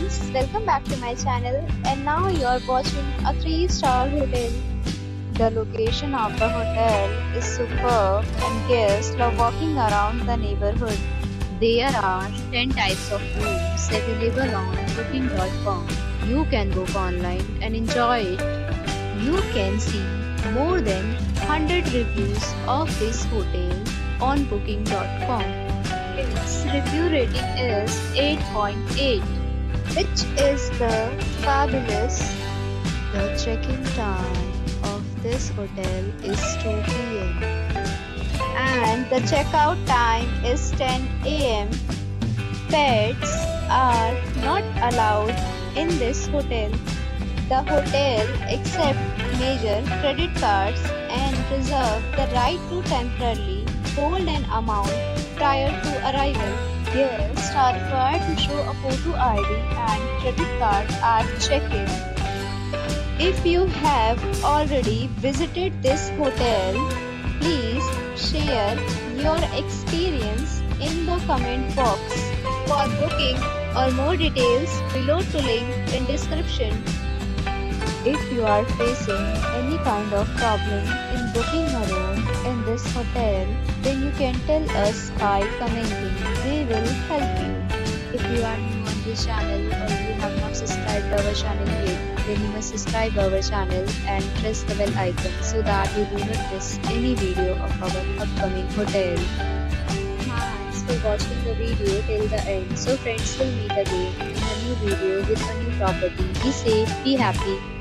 friends, welcome back to my channel, and now you are watching a 3-star hotel. The location of the hotel is superb and guests love walking around the neighborhood. There are 10 types of rooms available on booking.com. You can book online and enjoy it. You can see more than 100 reviews of this hotel on booking.com. Its review rating is 8.8, which is the fabulous. The check-in time of this hotel is 2 p.m. and the checkout time is 10 a.m. Pets are not allowed in this hotel. The hotel accepts major credit cards and reserves the right to temporarily hold an amount prior to arrival. Guests are required to show a photo ID and credit card at check-in. If you have already visited this hotel, please share your experience in the comment box. For booking or more details, below to link in description. If you are facing any kind of problem in booking a room in this hotel, then you can tell us by commenting. We will help you. If you are new on this channel or you have not subscribed our channel yet, then you must subscribe our channel and press the bell icon so that you do not miss any video of our upcoming hotel. Thanks for watching the video till the end. So friends, will meet again in a new video with a new property. Be safe, be happy.